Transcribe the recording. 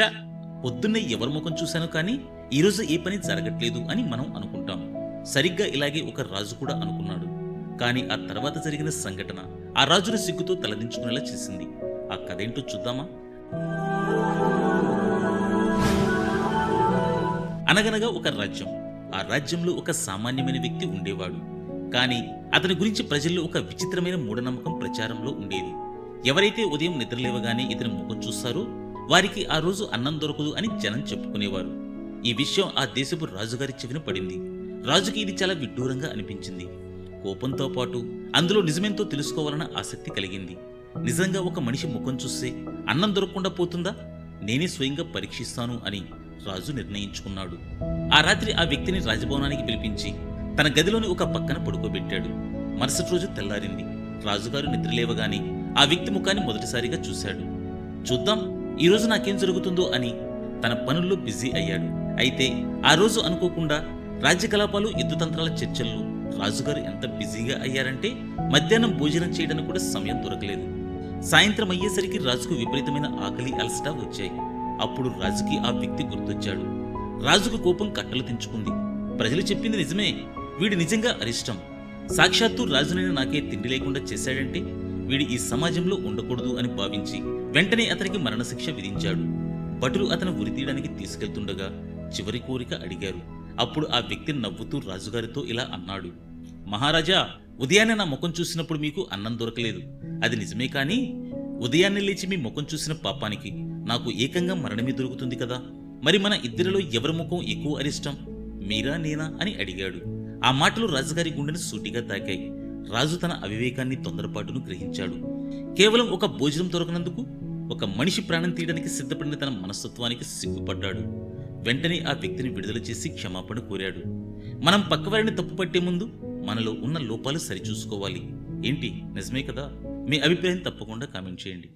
చ పొద్దున్నే ఎవరి ముఖం చూశాను కానీ ఈరోజు ఏ పని జరగట్లేదు అని మనం అనుకుంటాం. సరిగ్గా ఇలాగే ఒక రాజు కూడా అనుకున్నాడు. కానీ ఆ తర్వాత జరిగిన సంఘటన ఆ రాజును సిగ్గుతో తలదించుకునేలా చేసింది. ఆ కథేంటో చూద్దామా? అనగనగా ఒక రాజ్యం. ఆ రాజ్యంలో ఒక సామాన్యమైన వ్యక్తి ఉండేవాడు. కానీ అతని గురించి ప్రజల్లో ఒక విచిత్రమైన మూఢనమ్మకం ప్రచారంలో ఉండేది. ఎవరైతే ఉదయం నిద్రలేవగానే ఇతని ముఖం చూస్తారో వారికి ఆ రోజు అన్నం దొరకదు అని జనం చెప్పుకునేవారు. ఈ విషయం ఆ దేశపు రాజుగారి చెవిన పడింది. రాజుకి ఇది చాలా విడ్డూరంగా అనిపించింది. కోపంతో పాటు అందులో నిజమేంతో తెలుసుకోవాలన్న ఆసక్తి కలిగింది. నిజంగా ఒక మనిషి ముఖం చూస్తే అన్నం దొరకకుండా పోతుందా? నేనే స్వయంగా పరీక్షిస్తాను అని రాజు నిర్ణయించుకున్నాడు. ఆ రాత్రి ఆ వ్యక్తిని రాజభవనానికి పిలిపించి తన గదిలోని ఒక పక్కన పడుకోబెట్టాడు. మరుసటి రోజు తెల్లారింది. రాజుగారు నిద్రలేవగానే ఆ వ్యక్తి ముఖాన్ని మొదటిసారిగా చూశాడు. చూద్దాం ఈరోజు నాకేం జరుగుతుందో అని తన పనుల్లో బిజీ అయ్యాడు. అయితే ఆ రోజు అనుకోకుండా రాజ్యకలాపాలు, యుద్ధతంత్రాల చర్చల్లో రాజుగారు ఎంత బిజీగా అయ్యారంటే మధ్యాహ్నం భోజనం చేయడానికి కూడా సమయం దొరకలేదు. సాయంత్రం అయ్యేసరికి రాజుకు విపరీతమైన ఆకలి, అలసట వచ్చాయి. అప్పుడు రాజుకి ఆ వ్యక్తి గుర్తొచ్చాడు. రాజుకు కోపం కట్టలు తెంచుకుంది. ప్రజలు చెప్పింది నిజమే, వీడు నిజంగా అరిష్టం. సాక్షాత్తు రాజునైన నాకే తిండి లేకుండా చేశాడంటే వీడి ఈ సమాజంలో ఉండకూడదు అని భావించి వెంటనే అతనికి మరణశిక్ష విధించాడు. భటులు అతను ఉరితీయడానికి తీసుకెళ్తుండగా చివరి కోరిక అడిగారు. అప్పుడు ఆ వ్యక్తి నవ్వుతూ రాజుగారితో ఇలా అన్నాడు. మహారాజా, ఉదయాన్నే నా ముఖం చూసినప్పుడు మీకు అన్నం దొరకలేదు, అది నిజమే. కానీ ఉదయాన్నే లేచి మీ ముఖం చూసిన పాపానికి నాకు ఏకంగా మరణమే దొరుకుతుంది కదా. మరి మన ఇద్దరిలో ఎవరి ముఖం ఎక్కువ అరిష్టం, మీరా నేనా అని అడిగాడు. ఆ మాటలు రాజుగారి గుండెను సూటిగా తాకాయి. రాజు తన అవివేకాన్ని, తొందరపాటును గ్రహించాడు. కేవలం ఒక భోజనం దొరకనందుకు ఒక మనిషి ప్రాణం తీయడానికి సిద్ధపడిన తన మనస్తత్వానికి సిగ్గుపడ్డాడు. వెంటనే ఆ వ్యక్తిని విడుదల చేసి క్షమాపణ కోరాడు. మనం పక్కవారిని తప్పుపట్టే ముందు మనలో ఉన్న లోపాలు సరిచూసుకోవాలి. ఏంటి, నిజమే కదా? మీ అభిప్రాయం తప్పకుండా కామెంట్ చేయండి.